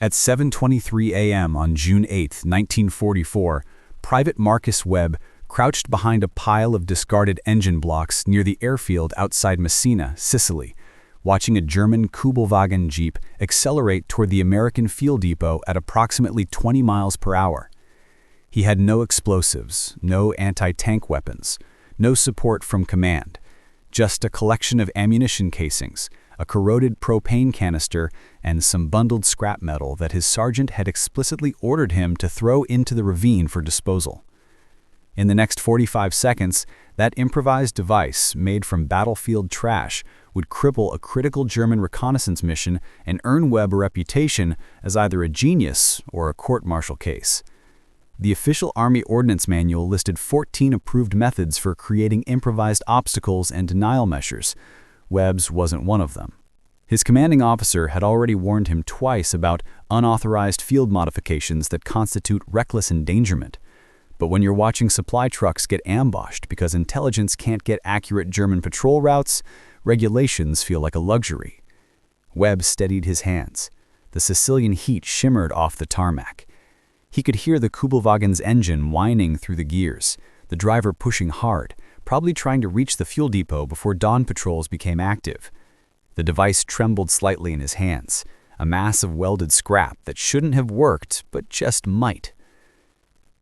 At 7:23 a.m. on June 8, 1944, Private Marcus Webb crouched behind a pile of discarded engine blocks near the airfield outside Messina, Sicily, watching a German Kübelwagen Jeep accelerate toward the American fuel depot at approximately 20 miles per hour. He had no explosives, no anti-tank weapons, no support from command, just a collection of ammunition casings, a corroded propane canister, and some bundled scrap metal that his sergeant had explicitly ordered him to throw into the ravine for disposal. In the next 45 seconds, that improvised device, made from battlefield trash, would cripple a critical German reconnaissance mission and earn Webb a reputation as either a genius or a court-martial case. The official Army Ordnance Manual listed 14 approved methods for creating improvised obstacles and denial measures. Webb's wasn't one of them. His commanding officer had already warned him twice about unauthorized field modifications that constitute reckless endangerment. But when you're watching supply trucks get ambushed because intelligence can't get accurate German patrol routes, regulations feel like a luxury. Webb steadied his hands. The Sicilian heat shimmered off the tarmac. He could hear the Kübelwagen's engine whining through the gears, the driver pushing hard, probably trying to reach the fuel depot before dawn patrols became active. The device trembled slightly in his hands, a mass of welded scrap that shouldn't have worked, but just might.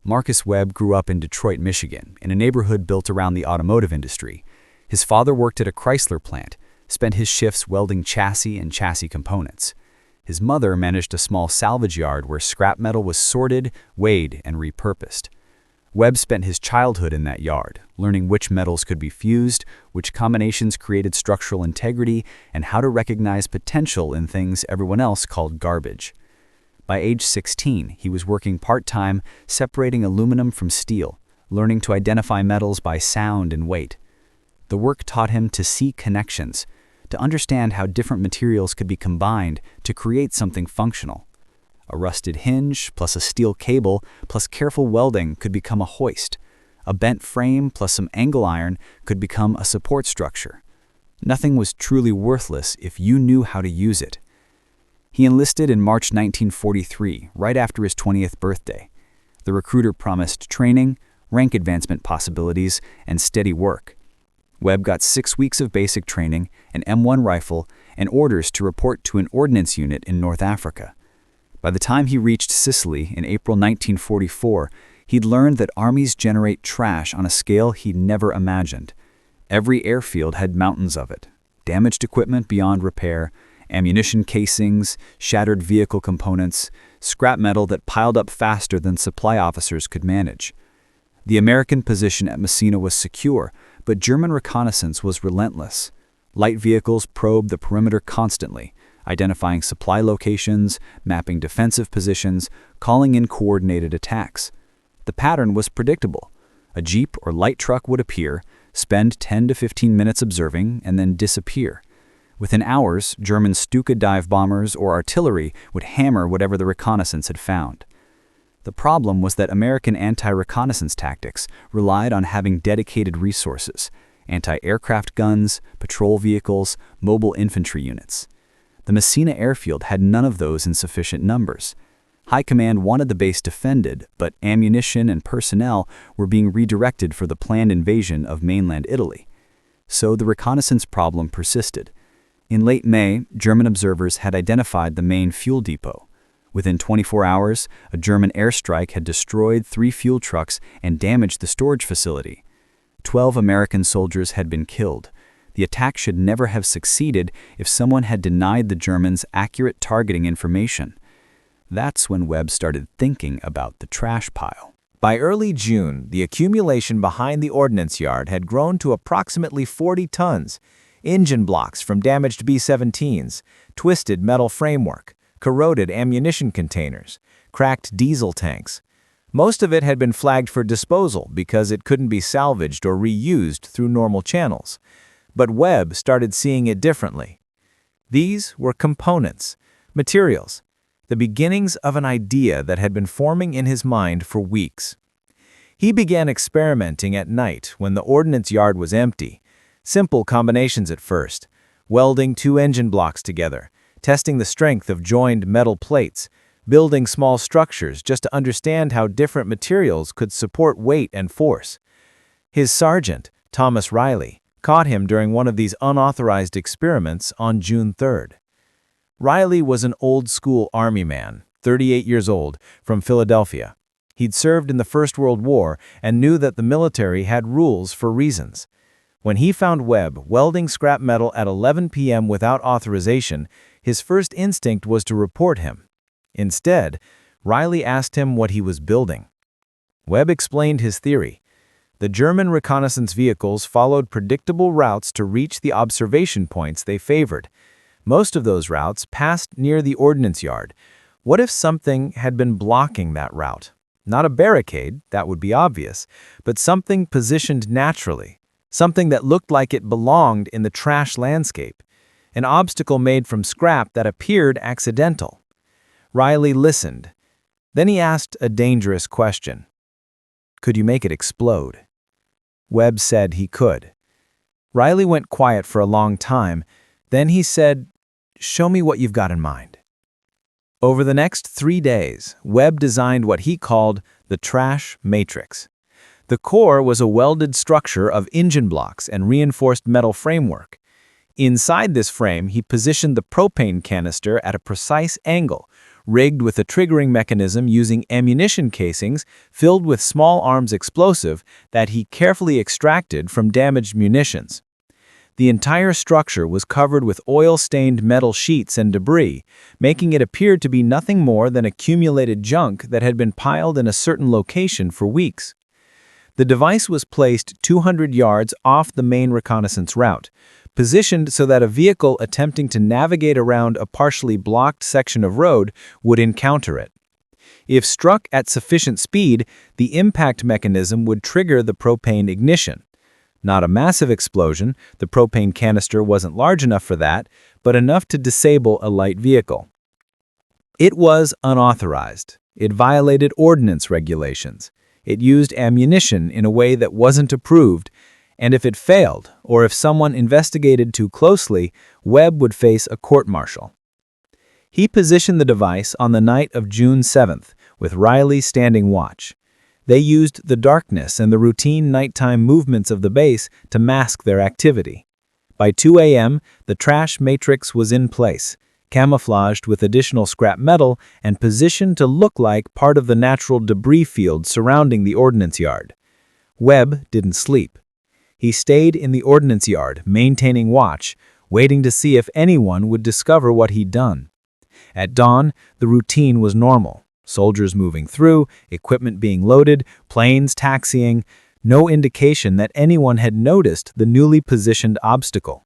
Marcus Webb grew up in Detroit, Michigan, in a neighborhood built around the automotive industry. His father worked at a Chrysler plant, spent his shifts welding chassis and chassis components. His mother managed a small salvage yard where scrap metal was sorted, weighed, and repurposed. Webb spent his childhood in that yard, learning which metals could be fused, which combinations created structural integrity, and how to recognize potential in things everyone else called garbage. By age 16, he was working part-time, separating aluminum from steel, learning to identify metals by sound and weight. The work taught him to see connections, to understand how different materials could be combined to create something functional. A rusted hinge plus a steel cable plus careful welding could become a hoist. A bent frame plus some angle iron could become a support structure. Nothing was truly worthless if you knew how to use it. He enlisted in March 1943, right after his 20th birthday. The recruiter promised training, rank advancement possibilities, and steady work. Webb got 6 weeks of basic training, an M1 rifle, and orders to report to an ordnance unit in North Africa. By the time he reached Sicily in April 1944, he'd learned that armies generate trash on a scale he'd never imagined. Every airfield had mountains of it, damaged equipment beyond repair, ammunition casings, shattered vehicle components, scrap metal that piled up faster than supply officers could manage. The American position at Messina was secure, but German reconnaissance was relentless. Light vehicles probed the perimeter constantly, identifying supply locations, mapping defensive positions, calling in coordinated attacks. The pattern was predictable. A jeep or light truck would appear, spend 10 to 15 minutes observing, and then disappear. Within hours, German Stuka dive bombers or artillery would hammer whatever the reconnaissance had found. The problem was that American anti-reconnaissance tactics relied on having dedicated resources, anti-aircraft guns, patrol vehicles, mobile infantry units. The Messina airfield had none of those in sufficient numbers. High Command wanted the base defended, but ammunition and personnel were being redirected for the planned invasion of mainland Italy. So the reconnaissance problem persisted. In late May, German observers had identified the main fuel depot. Within 24 hours, a German airstrike had destroyed 3 fuel trucks and damaged the storage facility. 12 American soldiers had been killed. The attack should never have succeeded if someone had denied the Germans accurate targeting information. That's when Webb started thinking about the trash pile. By early June, the accumulation behind the ordnance yard had grown to approximately 40 tons. Engine blocks from damaged B-17s, twisted metal framework, corroded ammunition containers, cracked diesel tanks. Most of it had been flagged for disposal because it couldn't be salvaged or reused through normal channels. But Webb started seeing it differently. These were components, materials, the beginnings of an idea that had been forming in his mind for weeks. He began experimenting at night when the ordnance yard was empty. Simple combinations at first, welding 2 engine blocks together, testing the strength of joined metal plates, building small structures just to understand how different materials could support weight and force. His sergeant, Thomas Riley, caught him during one of these unauthorized experiments on June 3rd. Riley was an old-school Army man, 38 years old, from Philadelphia. He'd served in the First World War and knew that the military had rules for reasons. When he found Webb welding scrap metal at 11 p.m. without authorization, his first instinct was to report him. Instead, Riley asked him what he was building. Webb explained his theory. The German reconnaissance vehicles followed predictable routes to reach the observation points they favored. Most of those routes passed near the ordnance yard. What if something had been blocking that route? Not a barricade, that would be obvious, but something positioned naturally, something that looked like it belonged in the trash landscape, an obstacle made from scrap that appeared accidental. Riley listened. Then he asked a dangerous question. Could you make it explode? Webb said he could. Riley went quiet for a long time. Then he said, "Show me what you've got in mind." Over the next 3 days, Webb designed what he called the trash matrix. The core was a welded structure of engine blocks and reinforced metal framework. Inside this frame, he positioned the propane canister at a precise angle, rigged with a triggering mechanism using ammunition casings filled with small arms explosive that he carefully extracted from damaged munitions. The entire structure was covered with oil-stained metal sheets and debris, making it appear to be nothing more than accumulated junk that had been piled in a certain location for weeks. The device was placed 200 yards off the main reconnaissance route, positioned so that a vehicle attempting to navigate around a partially blocked section of road would encounter it. If struck at sufficient speed, the impact mechanism would trigger the propane ignition. Not a massive explosion, the propane canister wasn't large enough for that, but enough to disable a light vehicle. It was unauthorized. It violated ordnance regulations. It used ammunition in a way that wasn't approved, and if it failed, or if someone investigated too closely, Webb would face a court-martial. He positioned the device on the night of June 7th, with Riley standing watch. They used the darkness and the routine nighttime movements of the base to mask their activity. By 2 a.m., the trash matrix was in place, camouflaged with additional scrap metal and positioned to look like part of the natural debris field surrounding the ordnance yard. Webb didn't sleep. He stayed in the ordnance yard, maintaining watch, waiting to see if anyone would discover what he'd done. At dawn, the routine was normal. Soldiers moving through, equipment being loaded, planes taxiing, no indication that anyone had noticed the newly positioned obstacle.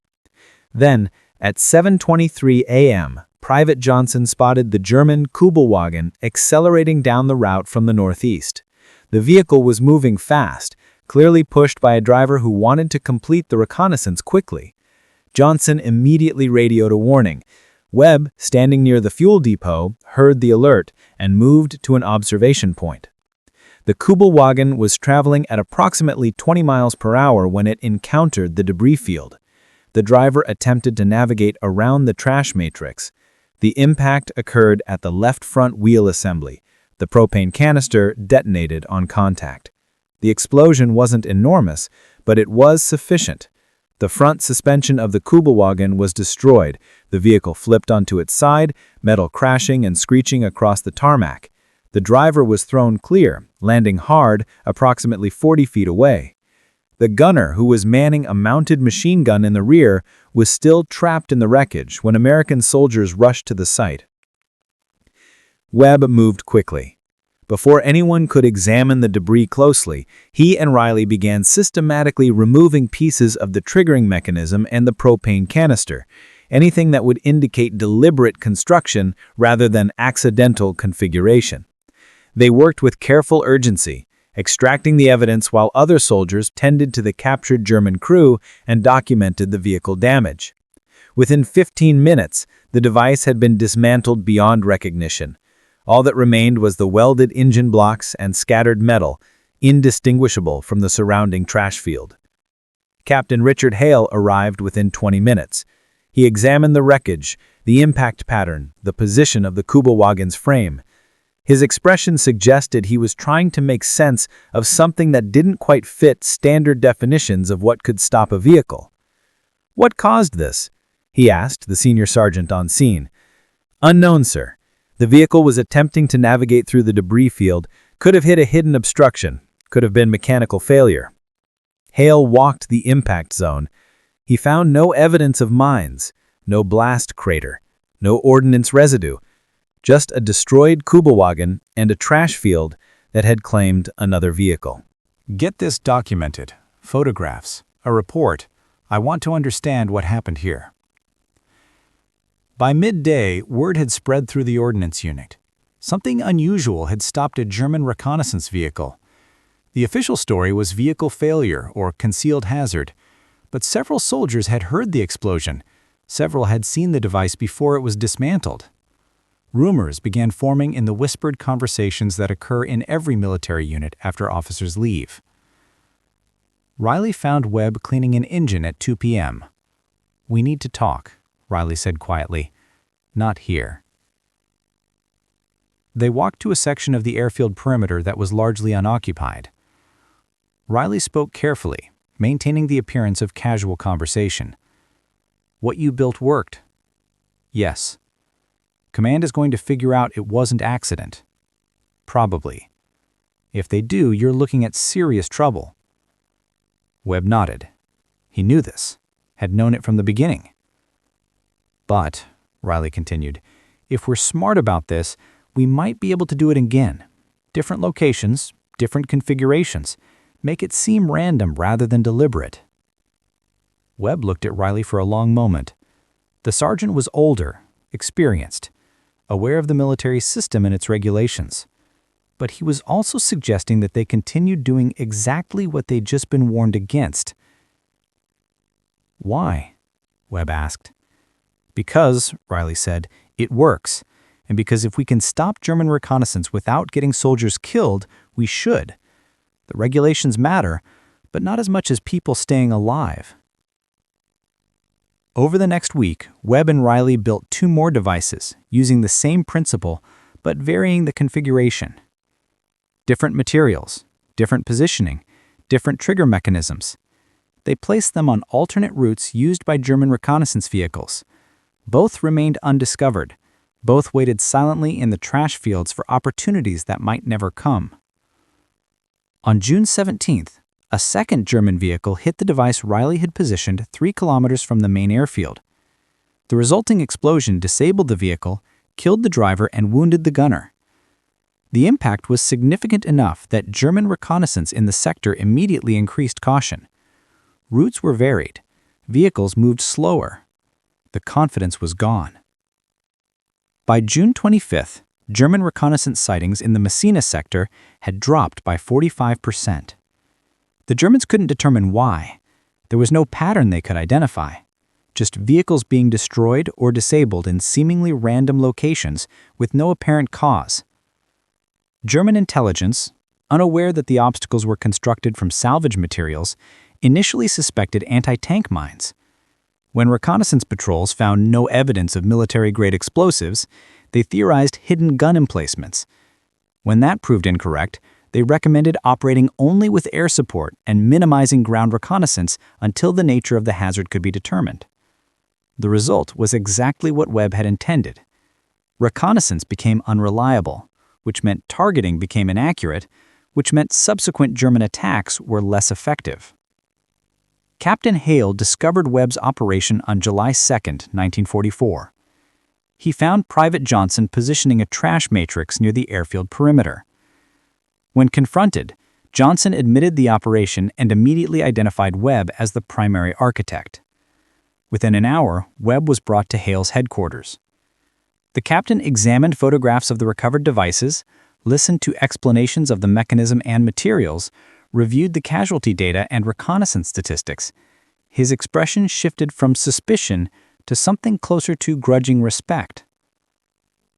Then, at 7:23 a.m., Private Johnson spotted the German Kübelwagen accelerating down the route from the northeast. The vehicle was moving fast, clearly pushed by a driver who wanted to complete the reconnaissance quickly. Johnson immediately radioed a warning. Webb, standing near the fuel depot, heard the alert and moved to an observation point. The Kübelwagen was traveling at approximately 20 miles per hour when it encountered the debris field. The driver attempted to navigate around the trash matrix. The impact occurred at the left front wheel assembly. The propane canister detonated on contact. The explosion wasn't enormous, but it was sufficient. The front suspension of the Kübelwagen was destroyed. The vehicle flipped onto its side, metal crashing and screeching across the tarmac. The driver was thrown clear, landing hard, approximately 40 feet away. The gunner, who was manning a mounted machine gun in the rear, was still trapped in the wreckage when American soldiers rushed to the site. Webb moved quickly. Before anyone could examine the debris closely, he and Riley began systematically removing pieces of the triggering mechanism and the propane canister, anything that would indicate deliberate construction rather than accidental configuration. They worked with careful urgency, extracting the evidence while other soldiers tended to the captured German crew and documented the vehicle damage. Within 15 minutes, the device had been dismantled beyond recognition. All that remained was the welded engine blocks and scattered metal, indistinguishable from the surrounding trash field. Captain Richard Hale arrived within 20 minutes. He examined the wreckage, the impact pattern, the position of the Kübelwagen's frame. His expression suggested he was trying to make sense of something that didn't quite fit standard definitions of what could stop a vehicle. "What caused this?" he asked the senior sergeant on scene. "Unknown, sir. The vehicle was attempting to navigate through the debris field, could have hit a hidden obstruction, could have been mechanical failure." Hale walked the impact zone. He found no evidence of mines, no blast crater, no ordnance residue, just a destroyed Kübelwagen and a trash field that had claimed another vehicle. Get this documented. Photographs. A report. I want to understand what happened here. By midday, word had spread through the ordnance unit. Something unusual had stopped a German reconnaissance vehicle. The official story was vehicle failure or concealed hazard, but several soldiers had heard the explosion. Several had seen the device before it was dismantled. Rumors began forming in the whispered conversations that occur in every military unit after officers leave. Riley found Webb cleaning an engine at 2 p.m. "We need to talk," Riley said quietly. "Not here." They walked to a section of the airfield perimeter that was largely unoccupied. Riley spoke carefully, maintaining the appearance of casual conversation. "What you built worked?" "Yes." "Command is going to figure out it wasn't accident." "Probably." "If they do, you're looking at serious trouble." Webb nodded. He knew this, had known it from the beginning. "But," Riley continued, "if we're smart about this, we might be able to do it again. Different locations, different configurations. Make it seem random rather than deliberate." Webb looked at Riley for a long moment. The sergeant was older, experienced, aware of the military system and its regulations. But he was also suggesting that they continued doing exactly what they'd just been warned against. "Why?" Webb asked. "Because," Riley said, "it works. And because if we can stop German reconnaissance without getting soldiers killed, we should. The regulations matter, but not as much as people staying alive." Over the next week, Webb and Riley built 2 more devices using the same principle, but varying the configuration. Different materials, different positioning, different trigger mechanisms. They placed them on alternate routes used by German reconnaissance vehicles. Both remained undiscovered. Both waited silently in the trash fields for opportunities that might never come. On June 17th, a second German vehicle hit the device Riley had positioned 3 kilometers from the main airfield. The resulting explosion disabled the vehicle, killed the driver, and wounded the gunner. The impact was significant enough that German reconnaissance in the sector immediately increased caution. Routes were varied. Vehicles moved slower. The confidence was gone. By June 25th, German reconnaissance sightings in the Messina sector had dropped by 45%. The Germans couldn't determine why. There was no pattern they could identify, just vehicles being destroyed or disabled in seemingly random locations with no apparent cause. German intelligence, unaware that the obstacles were constructed from salvage materials, initially suspected anti-tank mines. When reconnaissance patrols found no evidence of military-grade explosives, they theorized hidden gun emplacements. When that proved incorrect, they recommended operating only with air support and minimizing ground reconnaissance until the nature of the hazard could be determined. The result was exactly what Webb had intended. Reconnaissance became unreliable, which meant targeting became inaccurate, which meant subsequent German attacks were less effective. Captain Hale discovered Webb's operation on July 2, 1944. He found Private Johnson positioning a trash matrix near the airfield perimeter. When confronted, Johnson admitted the operation and immediately identified Webb as the primary architect. Within an hour, Webb was brought to Hale's headquarters. The captain examined photographs of the recovered devices, listened to explanations of the mechanism and materials, reviewed the casualty data and reconnaissance statistics. His expression shifted from suspicion to something closer to grudging respect.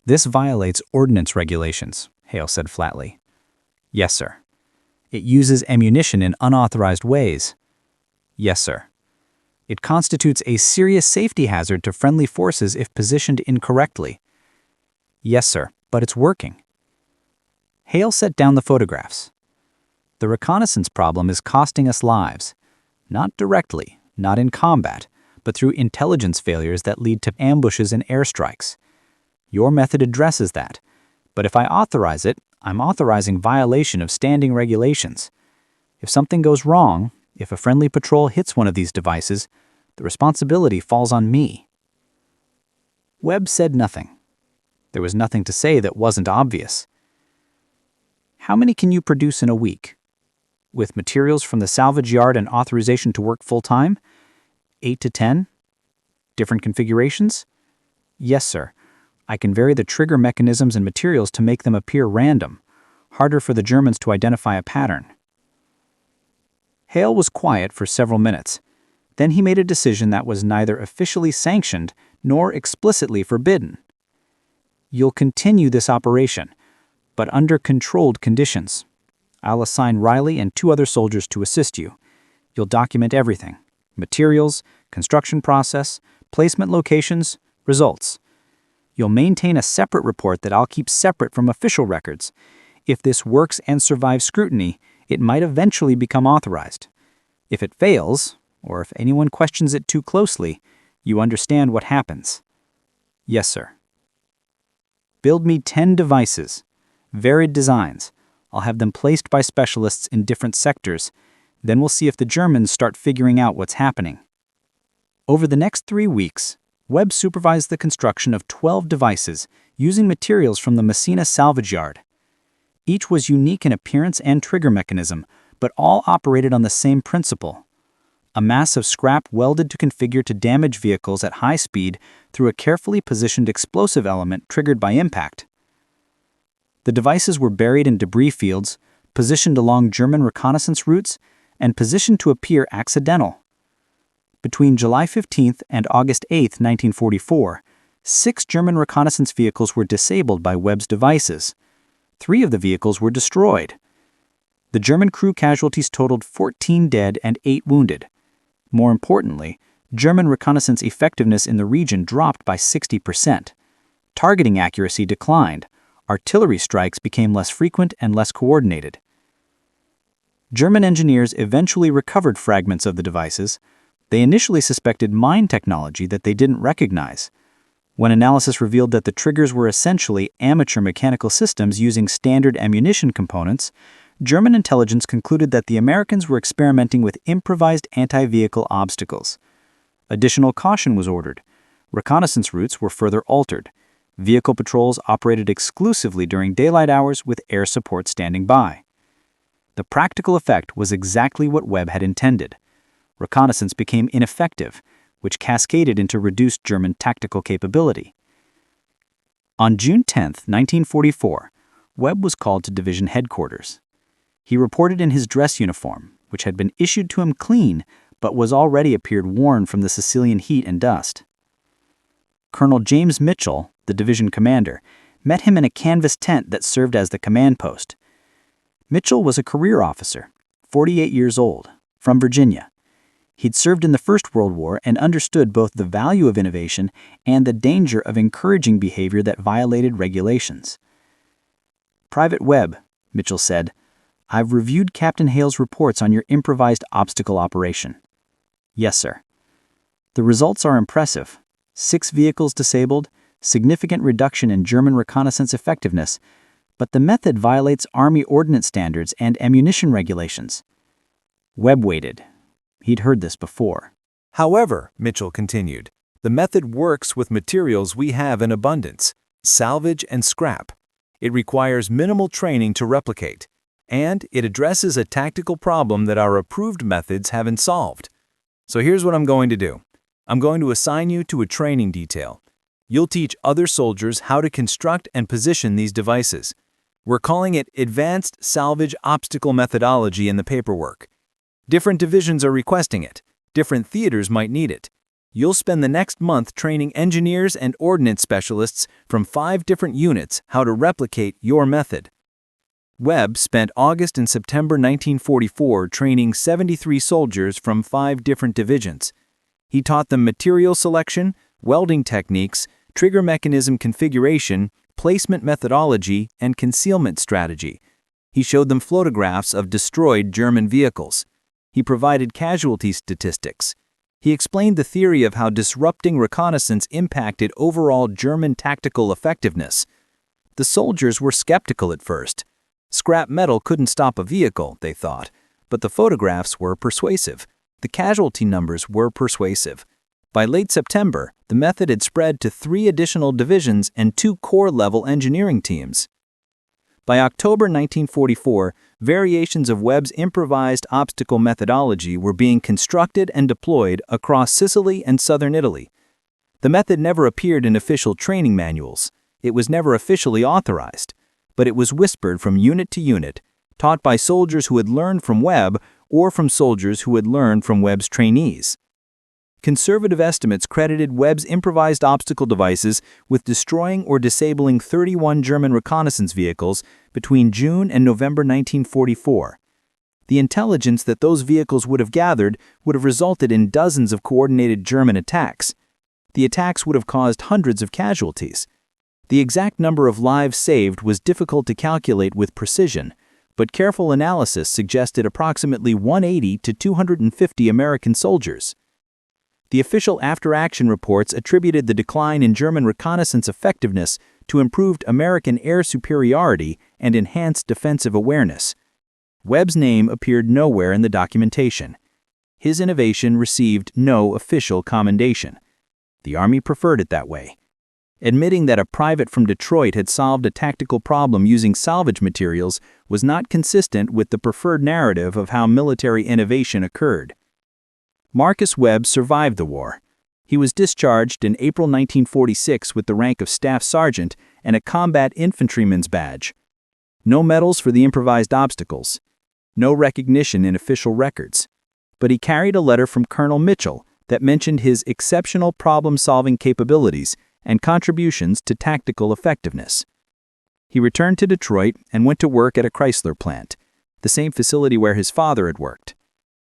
"This violates ordnance regulations," Hale said flatly. "Yes, sir." "It uses ammunition in unauthorized ways." "Yes, sir." "It constitutes a serious safety hazard to friendly forces if positioned incorrectly." "Yes, sir, but it's working." Hale set down the photographs. The reconnaissance problem is costing us lives. Not directly, not in combat, but through intelligence failures that lead to ambushes and airstrikes. Your method addresses that, but if I authorize it, I'm authorizing violation of standing regulations. If something goes wrong, if a friendly patrol hits one of these devices, the responsibility falls on me. Webb said nothing. There was nothing to say that wasn't obvious. How many can you produce in a week? With materials from the salvage yard and authorization to work full-time? 8 to 10? Different configurations? Yes, sir. I can vary the trigger mechanisms and materials to make them appear random. Harder for the Germans to identify a pattern. Hale was quiet for several minutes. Then he made a decision that was neither officially sanctioned nor explicitly forbidden. You'll continue this operation, but under controlled conditions. I'll assign Riley and 2 other soldiers to assist you. You'll document everything: materials, construction process, placement locations, results. You'll maintain a separate report that I'll keep separate from official records. If this works and survives scrutiny, it might eventually become authorized. If it fails, or if anyone questions it too closely, you understand what happens. Yes, sir. Build me 10 devices, varied designs. I'll have them placed by specialists in different sectors. Then we'll see if the Germans start figuring out what's happening. Over the next 3 weeks, Webb supervised the construction of 12 devices using materials from the Messina salvage yard. Each was unique in appearance and trigger mechanism, but all operated on the same principle: a mass of scrap welded to configure to damage vehicles at high speed through a carefully positioned explosive element triggered by impact. The devices were buried in debris fields, positioned along German reconnaissance routes, and positioned to appear accidental. Between July 15th and August 8, 1944, 6 German reconnaissance vehicles were disabled by Webb's devices. 3 of the vehicles were destroyed. The German crew casualties totaled 14 dead and 8 wounded. More importantly, German reconnaissance effectiveness in the region dropped by 60%. Targeting accuracy declined. Artillery strikes became less frequent and less coordinated. German engineers eventually recovered fragments of the devices. They initially suspected mine technology that they didn't recognize. When analysis revealed that the triggers were essentially amateur mechanical systems using standard ammunition components, German intelligence concluded that the Americans were experimenting with improvised anti-vehicle obstacles. Additional caution was ordered. Reconnaissance routes were further altered. Vehicle patrols operated exclusively during daylight hours with air support standing by. The practical effect was exactly what Webb had intended. Reconnaissance became ineffective, which cascaded into reduced German tactical capability. On June 10, 1944, Webb was called to division headquarters. He reported in his dress uniform, which had been issued to him clean but was already appeared worn from the Sicilian heat and dust. Colonel James Mitchell, the division commander, met him in a canvas tent that served as the command post. Mitchell was a career officer, 48 years old, from Virginia. He'd served in the First World War and understood both the value of innovation and the danger of encouraging behavior that violated regulations. "Private Webb," Mitchell said, "I've reviewed Captain Hale's reports on your improvised obstacle operation." "Yes, sir." "The results are impressive. 6 vehicles disabled, significant reduction in German reconnaissance effectiveness, but the method violates Army ordnance standards and ammunition regulations." Webb waited. He'd heard this before. However, Mitchell continued, the method works with materials we have in abundance, salvage and scrap. It requires minimal training to replicate, and it addresses a tactical problem that our approved methods haven't solved. So here's what I'm going to do. I'm going to assign you to a training detail. You'll teach other soldiers how to construct and position these devices. We're calling it Advanced Salvage Obstacle Methodology in the paperwork. Different divisions are requesting it. Different theaters might need it. You'll spend the next month training engineers and ordnance specialists from 5 different units how to replicate your method. Webb spent August and September 1944 training 73 soldiers from 5 different divisions. He taught them material selection, welding techniques, trigger mechanism configuration, placement methodology, and concealment strategy. He showed them photographs of destroyed German vehicles. He provided casualty statistics. He explained the theory of how disrupting reconnaissance impacted overall German tactical effectiveness. The soldiers were skeptical at first. Scrap metal couldn't stop a vehicle, they thought, but the photographs were persuasive. The casualty numbers were persuasive. By late September, the method had spread to 3 additional divisions and 2 corps-level engineering teams. By October 1944, variations of Webb's improvised obstacle methodology were being constructed and deployed across Sicily and southern Italy. The method never appeared in official training manuals. It was never officially authorized, but it was whispered from unit to unit, taught by soldiers who had learned from Webb or from soldiers who had learned from Webb's trainees. Conservative estimates credited Webb's improvised obstacle devices with destroying or disabling 31 German reconnaissance vehicles between June and November 1944. The intelligence that those vehicles would have gathered would have resulted in dozens of coordinated German attacks. The attacks would have caused hundreds of casualties. The exact number of lives saved was difficult to calculate with precision, but careful analysis suggested approximately 180 to 250 American soldiers. The official after-action reports attributed the decline in German reconnaissance effectiveness to improved American air superiority and enhanced defensive awareness. Webb's name appeared nowhere in the documentation. His innovation received no official commendation. The Army preferred it that way. Admitting that a private from Detroit had solved a tactical problem using salvage materials was not consistent with the preferred narrative of how military innovation occurred. Marcus Webb survived the war. He was discharged in April 1946 with the rank of Staff Sergeant and a Combat Infantryman's badge. No medals for the improvised obstacles. No recognition in official records. But he carried a letter from Colonel Mitchell that mentioned his exceptional problem-solving capabilities and contributions to tactical effectiveness. He returned to Detroit and went to work at a Chrysler plant, the same facility where his father had worked.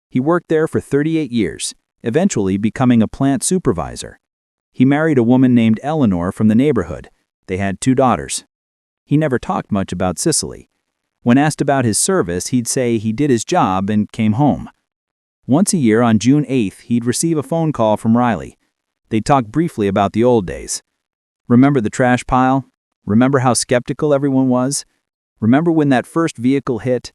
He worked there for 38 years, eventually becoming a plant supervisor. He married a woman named Eleanor from the neighborhood. They had 2 daughters. He never talked much about Sicily. When asked about his service, he'd say he did his job and came home. Once a year on June 8th, he'd receive a phone call from Riley. They'd talk briefly about the old days. Remember the trash pile? Remember how skeptical everyone was? Remember when that first vehicle hit?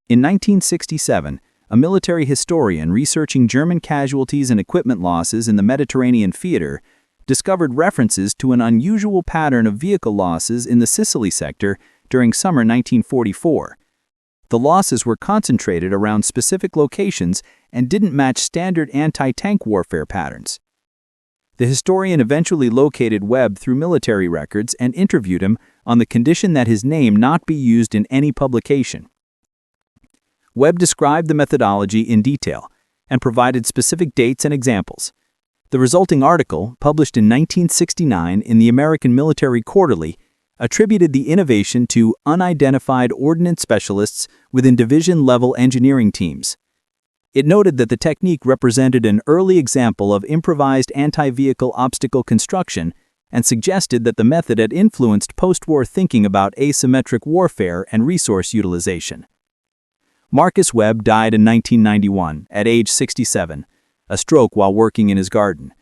In 1967, a military historian researching German casualties and equipment losses in the Mediterranean theater discovered references to an unusual pattern of vehicle losses in the Sicily sector during summer 1944. The losses were concentrated around specific locations and didn't match standard anti-tank warfare patterns. The historian eventually located Webb through military records and interviewed him on the condition that his name not be used in any publication. Webb described the methodology in detail and provided specific dates and examples. The resulting article, published in 1969 in the American Military Quarterly, attributed the innovation to unidentified ordnance specialists within division-level engineering teams. It noted that the technique represented an early example of improvised anti-vehicle obstacle construction and suggested that the method had influenced post-war thinking about asymmetric warfare and resource utilization. Marcus Webb died in 1991 at age 67, a stroke while working in his garden.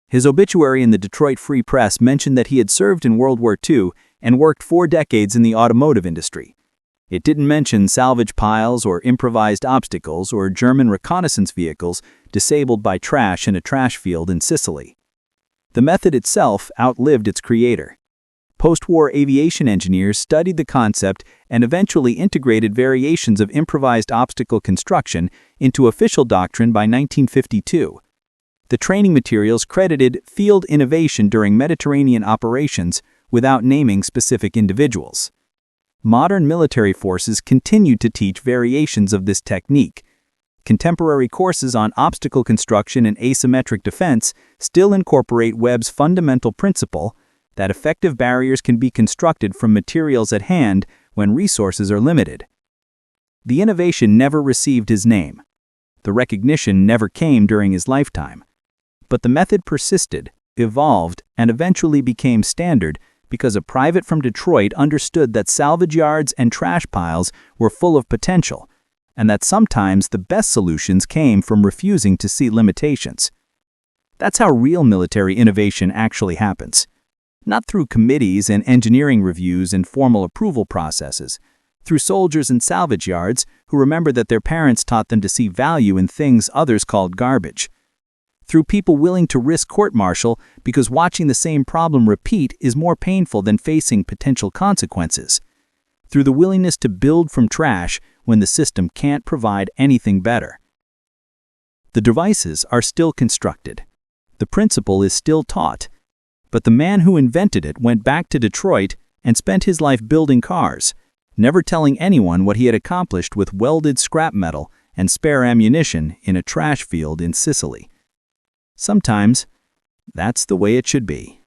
His obituary in the Detroit Free Press mentioned that he had served in World War II and worked 4 decades in the automotive industry. It didn't mention salvage piles or improvised obstacles or German reconnaissance vehicles disabled by trash in a trash field in Sicily. The method itself outlived its creator. Post-war aviation engineers studied the concept and eventually integrated variations of improvised obstacle construction into official doctrine by 1952. The training materials credited field innovation during Mediterranean operations without naming specific individuals. Modern military forces continued to teach variations of this technique. Contemporary courses on obstacle construction and asymmetric defense still incorporate Webb's fundamental principle that effective barriers can be constructed from materials at hand when resources are limited. The innovation never received his name. The recognition never came during his lifetime. But the method persisted, evolved, and eventually became standard because a private from Detroit understood that salvage yards and trash piles were full of potential, and that sometimes the best solutions came from refusing to see limitations. That's how real military innovation actually happens. Not through committees and engineering reviews and formal approval processes, through soldiers and salvage yards who remember that their parents taught them to see value in things others called garbage. Through people willing to risk court-martial because watching the same problem repeat is more painful than facing potential consequences. Through the willingness to build from trash when the system can't provide anything better. The devices are still constructed. The principle is still taught. But the man who invented it went back to Detroit and spent his life building cars, never telling anyone what he had accomplished with welded scrap metal and spare ammunition in a trash field in Sicily. Sometimes, that's the way it should be.